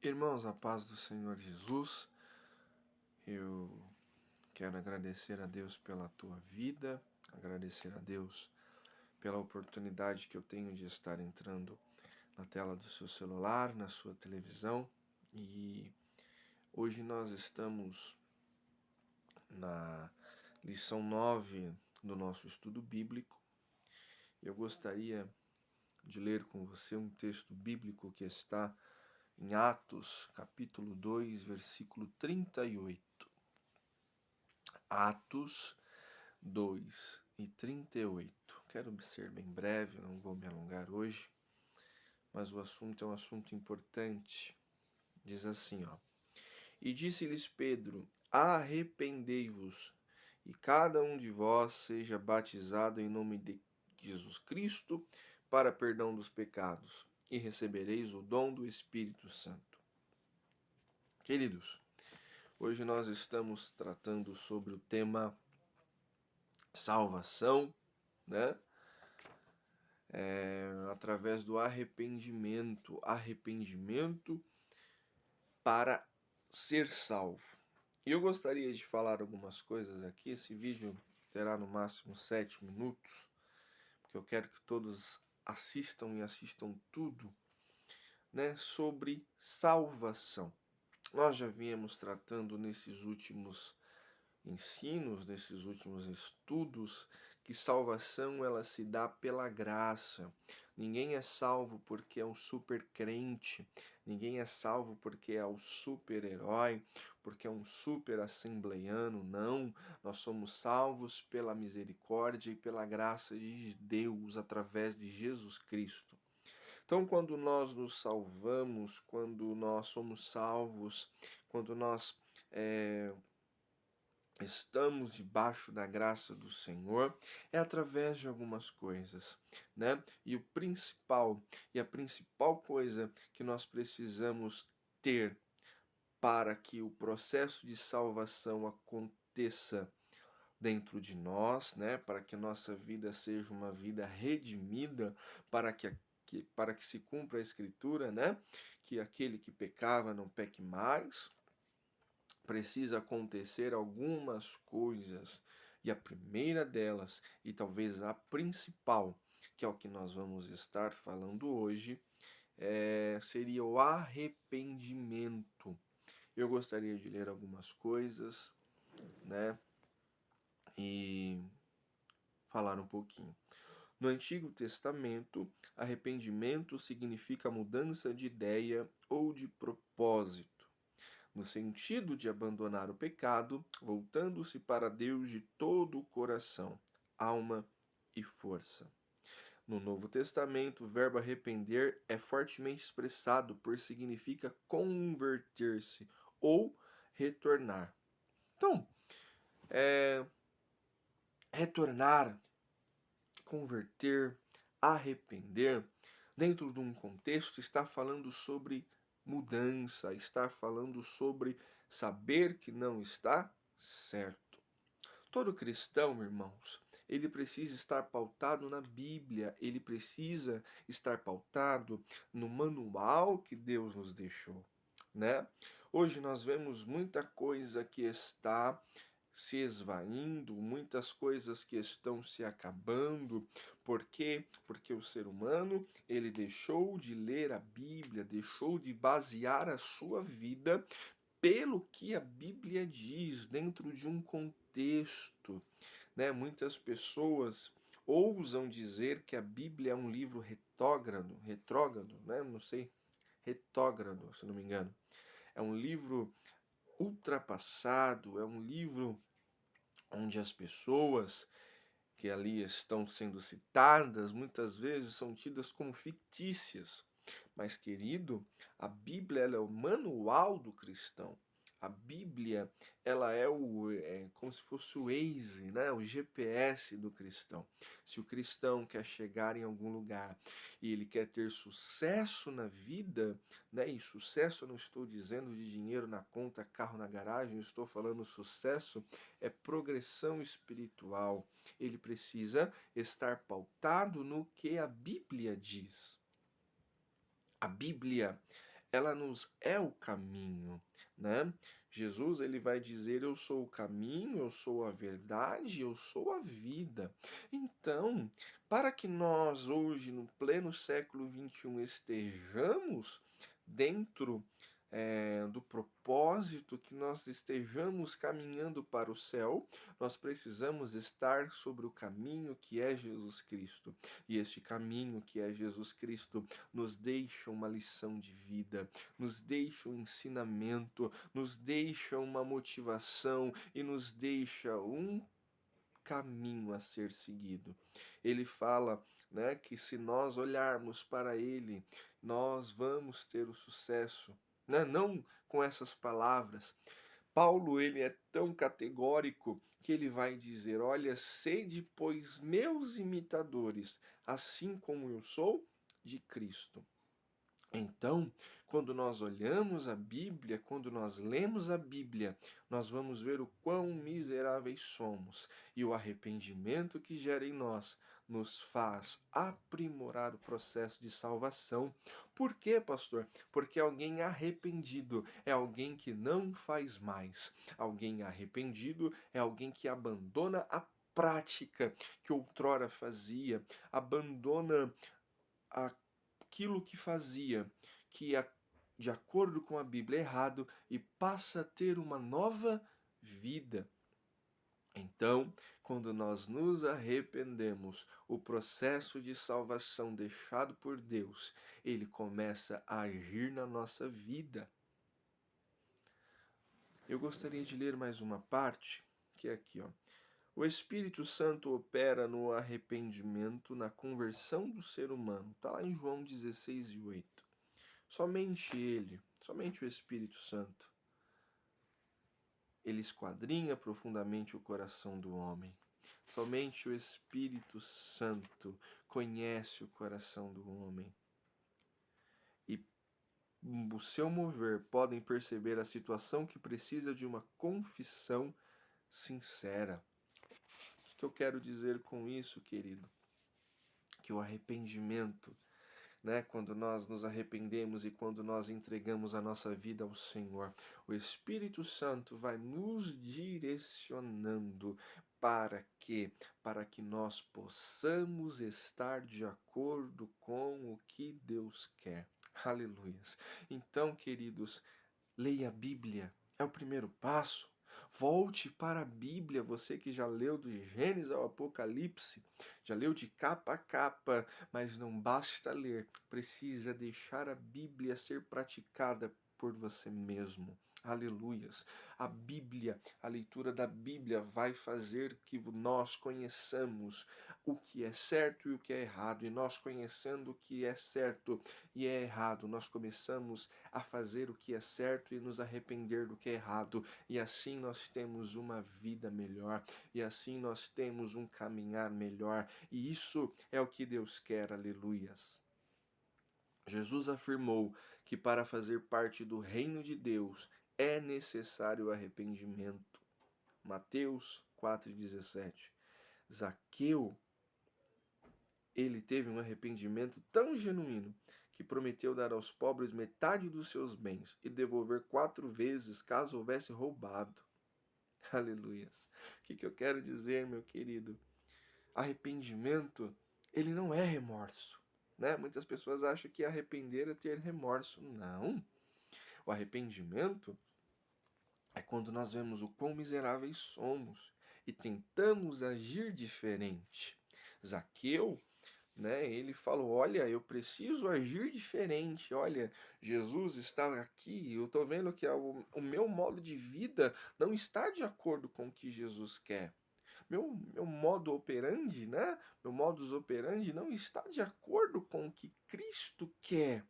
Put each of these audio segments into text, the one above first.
Irmãos, a paz do Senhor Jesus, eu quero agradecer a Deus pela tua vida, agradecer a Deus pela oportunidade que eu tenho de estar entrando na tela do seu celular, na sua televisão, e hoje nós estamos na lição 9 do nosso estudo bíblico. Eu gostaria de ler com você um texto bíblico que está em Atos, capítulo 2, versículo 38. Atos 2 e 38. Quero ser bem breve, não vou me alongar hoje, mas o assunto é um assunto importante. Diz assim, ó. E disse-lhes Pedro: arrependei-vos, e cada um de vós seja batizado em nome de Jesus Cristo para perdão dos pecados, e recebereis o dom do Espírito Santo. Queridos, hoje nós estamos tratando sobre o tema salvação, né? Através do arrependimento para ser salvo. E eu gostaria de falar algumas coisas aqui. Esse vídeo terá no máximo 7 minutos, porque eu quero que todos assistam e assistam tudo, né, sobre salvação. Nós já viemos tratando nesses últimos ensinos, nesses últimos estudos, que salvação ela se dá pela graça. Ninguém é salvo porque é um super crente, ninguém é salvo porque é um super herói, porque é um super assembleiano, não. Nós somos salvos pela misericórdia e pela graça de Deus através de Jesus Cristo. Então, quando nós nos salvamos, quando nós somos salvos, quando nós estamos debaixo da graça do Senhor, é através de algumas coisas, né? E a principal coisa que nós precisamos ter para que o processo de salvação aconteça dentro de nós, né? Para que a nossa vida seja uma vida redimida, para que se cumpra a Escritura, né? Que aquele que pecava não peque mais. Precisa acontecer algumas coisas, e a primeira delas, e talvez a principal, que é o que nós vamos estar falando hoje, seria o arrependimento. Eu gostaria de ler algumas coisas, né, e falar um pouquinho. No Antigo Testamento, arrependimento significa mudança de ideia ou de propósito, no sentido de abandonar o pecado, voltando-se para Deus de todo o coração, alma e força. No Novo Testamento, o verbo arrepender é fortemente expressado por significa converter-se ou retornar. Então, retornar, converter, arrepender, dentro de um contexto, está falando sobre mudança, está falando sobre saber que não está certo. Todo cristão, irmãos, ele precisa estar pautado na Bíblia, ele precisa estar pautado no manual que Deus nos deixou, né? Hoje nós vemos muita coisa que está se esvaindo, muitas coisas que estão se acabando. Por quê? Porque o ser humano, ele deixou de ler a Bíblia, deixou de basear a sua vida pelo que a Bíblia diz, dentro de um contexto, né? Muitas pessoas ousam dizer que a Bíblia é um livro retrógrado, né? Não sei, retógrado, se não me engano. É um livro ultrapassado, é um livro onde as pessoas que ali estão sendo citadas muitas vezes são tidas como fictícias. Mas, querido, a Bíblia ela é o manual do cristão. A Bíblia ela é como se fosse o Waze, né? O GPS do cristão. Se o cristão quer chegar em algum lugar e ele quer ter sucesso na vida, né? E sucesso eu não estou dizendo de dinheiro na conta, carro na garagem, eu estou falando sucesso é progressão espiritual. Ele precisa estar pautado no que a Bíblia diz. A Bíblia ela nos é o caminho, né? Jesus, ele vai dizer: eu sou o caminho, eu sou a verdade, eu sou a vida. Então, para que nós hoje, no pleno século XXI, estejamos dentro do propósito, que nós estejamos caminhando para o céu, nós precisamos estar sobre o caminho que é Jesus Cristo. E este caminho que é Jesus Cristo nos deixa uma lição de vida, nos deixa um ensinamento, nos deixa uma motivação e nos deixa um caminho a ser seguido. Ele fala, né, que se nós olharmos para ele, nós vamos ter o sucesso, né? Não com essas palavras. Paulo, ele é tão categórico que ele vai dizer: olha, sede, pois, meus imitadores, assim como eu sou de Cristo. Então, quando nós olhamos a Bíblia, quando nós lemos a Bíblia, nós vamos ver o quão miseráveis somos, e o arrependimento que gera em nós nos faz aprimorar o processo de salvação. Por quê, pastor? Porque alguém arrependido é alguém que não faz mais. Alguém arrependido é alguém que abandona a prática que outrora fazia, abandona aquilo que fazia, que de acordo com a Bíblia é errado, e passa a ter uma nova vida. Então, quando nós nos arrependemos, o processo de salvação deixado por Deus, ele começa a agir na nossa vida. Eu gostaria de ler mais uma parte, que é aqui, ó. O Espírito Santo opera no arrependimento, na conversão do ser humano. Está lá em João 16:8. Somente ele, somente o Espírito Santo, ele esquadrinha profundamente o coração do homem. Somente o Espírito Santo conhece o coração do homem. E o seu mover podem perceber a situação que precisa de uma confissão sincera. O que eu quero dizer com isso, querido? Que o arrependimento, né, quando nós nos arrependemos e quando nós entregamos a nossa vida ao Senhor, o Espírito Santo vai nos direcionando para quê? Para que nós possamos estar de acordo com o que Deus quer. Aleluias. Então, queridos, leia a Bíblia. É o primeiro passo. Volte para a Bíblia, você que já leu do Gênesis ao Apocalipse, já leu de capa a capa, mas não basta ler, precisa deixar a Bíblia ser praticada por você mesmo. Aleluias. A Bíblia, a leitura da Bíblia vai fazer que nós conheçamos o que é certo e o que é errado. E nós conhecendo o que é certo e é errado, nós começamos a fazer o que é certo e nos arrepender do que é errado. E assim nós temos uma vida melhor. E assim nós temos um caminhar melhor. E isso é o que Deus quer. Aleluias. Jesus afirmou que para fazer parte do reino de Deus é necessário arrependimento. Mateus 4,17. Zaqueu, ele teve um arrependimento tão genuíno que prometeu dar aos pobres metade dos seus bens e devolver 4 vezes caso houvesse roubado. Aleluias. O que eu quero dizer, meu querido? Arrependimento, ele não é remorso, né? Muitas pessoas acham que arrepender é ter remorso. Não. O arrependimento é quando nós vemos o quão miseráveis somos e tentamos agir diferente. Zaqueu, né, ele falou: olha, eu preciso agir diferente. Olha, Jesus está aqui, eu estou vendo que o meu modo de vida não está de acordo com o que Jesus quer. Meu modo operandi, né? Meu modus operandi não está de acordo com o que Cristo quer.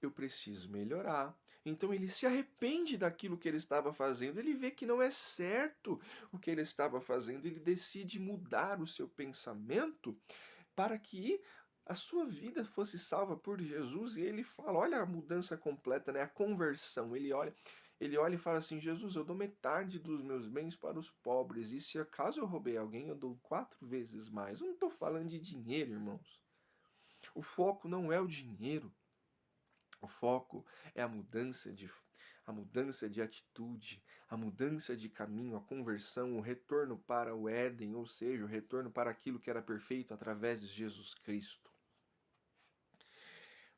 Eu preciso melhorar. Então ele se arrepende daquilo que ele estava fazendo, ele vê que não é certo o que ele estava fazendo, ele decide mudar o seu pensamento para que a sua vida fosse salva por Jesus. E ele fala, olha a mudança completa, né? A conversão. Ele olha e fala assim: Jesus, eu dou metade dos meus bens para os pobres, e se acaso eu roubei alguém, eu dou 4 vezes mais. Eu não estou falando de dinheiro, irmãos. O foco não é o dinheiro. O foco é a mudança de atitude, a mudança de caminho, a conversão, o retorno para o Éden, ou seja, o retorno para aquilo que era perfeito através de Jesus Cristo.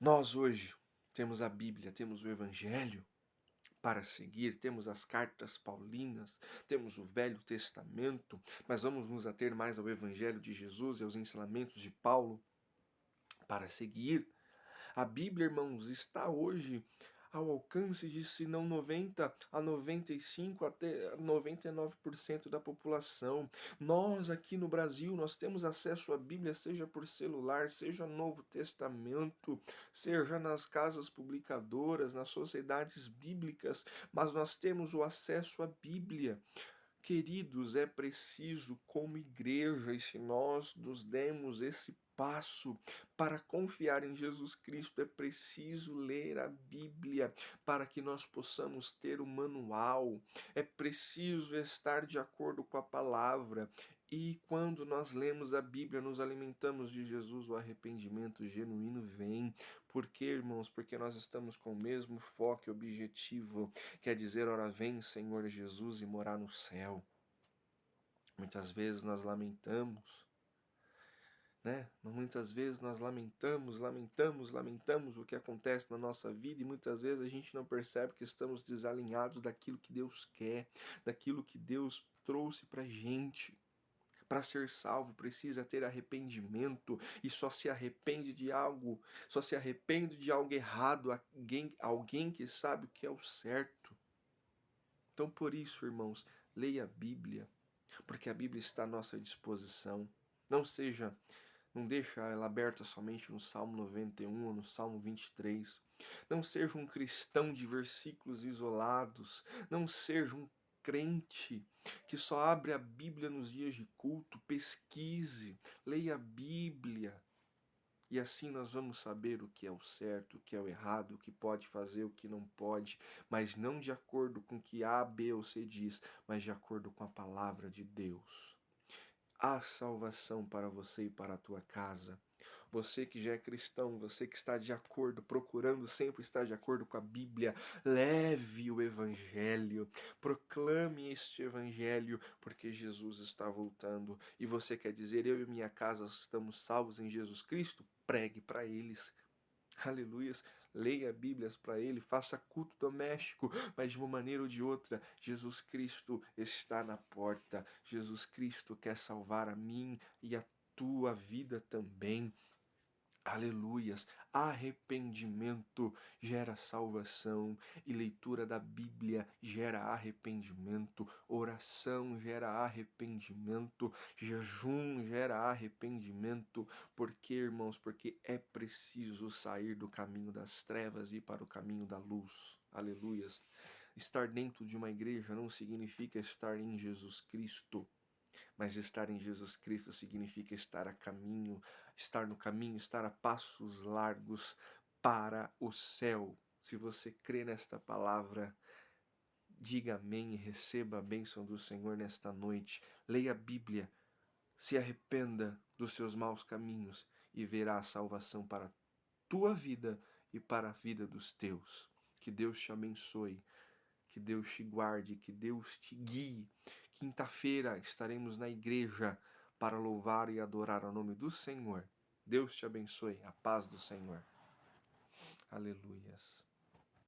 Nós hoje temos a Bíblia, temos o Evangelho para seguir, temos as cartas paulinas, temos o Velho Testamento, mas vamos nos ater mais ao Evangelho de Jesus e aos ensinamentos de Paulo para seguir. A Bíblia, irmãos, está hoje ao alcance de, se não 90 a 95 até 99% da população. Nós aqui no Brasil, nós temos acesso à Bíblia, seja por celular, seja Novo Testamento, seja nas casas publicadoras, nas sociedades bíblicas, mas nós temos o acesso à Bíblia. Queridos, é preciso, como igreja, e se nós nos demos esse passo para confiar em Jesus Cristo, é preciso ler a Bíblia para que nós possamos ter o manual, é preciso estar de acordo com a palavra. E quando nós lemos a Bíblia, nos alimentamos de Jesus, o arrependimento genuíno vem. Por quê, irmãos? Porque nós estamos com o mesmo foco e objetivo, quer dizer, ora vem, Senhor Jesus, e morar no céu. Muitas vezes nós lamentamos, né? Muitas vezes nós lamentamos o que acontece na nossa vida, e muitas vezes a gente não percebe que estamos desalinhados daquilo que Deus quer, daquilo que Deus trouxe pra gente. Para ser salvo precisa ter arrependimento, e só se arrepende de algo errado alguém que sabe o que é o certo. Então, por isso, irmãos, leia a Bíblia, porque a Bíblia está à nossa disposição. Não deixa ela aberta somente no Salmo 91 ou no Salmo 23. Não seja um cristão de versículos isolados. Não seja um crente que só abre a Bíblia nos dias de culto. Pesquise, leia a Bíblia. E assim nós vamos saber o que é o certo, o que é o errado, o que pode fazer, o que não pode, mas não de acordo com o que A, B ou C diz, mas de acordo com a palavra de Deus. Há salvação para você e para a tua casa. Você que já é cristão, você que está de acordo, procurando sempre estar de acordo com a Bíblia, leve o Evangelho, proclame este Evangelho, porque Jesus está voltando. E você quer dizer, eu e minha casa estamos salvos em Jesus Cristo? Pregue para eles. Aleluias, leia Bíblias para ele, faça culto doméstico, mas de uma maneira ou de outra, Jesus Cristo está na porta, Jesus Cristo quer salvar a mim e a tua vida também. Aleluias, arrependimento gera salvação, e leitura da Bíblia gera arrependimento, oração gera arrependimento, jejum gera arrependimento. Por quê, irmãos? Porque é preciso sair do caminho das trevas e ir para o caminho da luz. Aleluias. Estar dentro de uma igreja não significa estar em Jesus Cristo, mas estar em Jesus Cristo significa estar no caminho, estar a passos largos para o céu. Se você crê nesta palavra, diga amém e receba a bênção do Senhor nesta noite. Leia a Bíblia, se arrependa dos seus maus caminhos e verá a salvação para a tua vida e para a vida dos teus. Que Deus te abençoe. Que Deus te guarde, que Deus te guie. Quinta-feira estaremos na igreja para louvar e adorar ao nome do Senhor. Deus te abençoe, a paz do Senhor. Aleluias.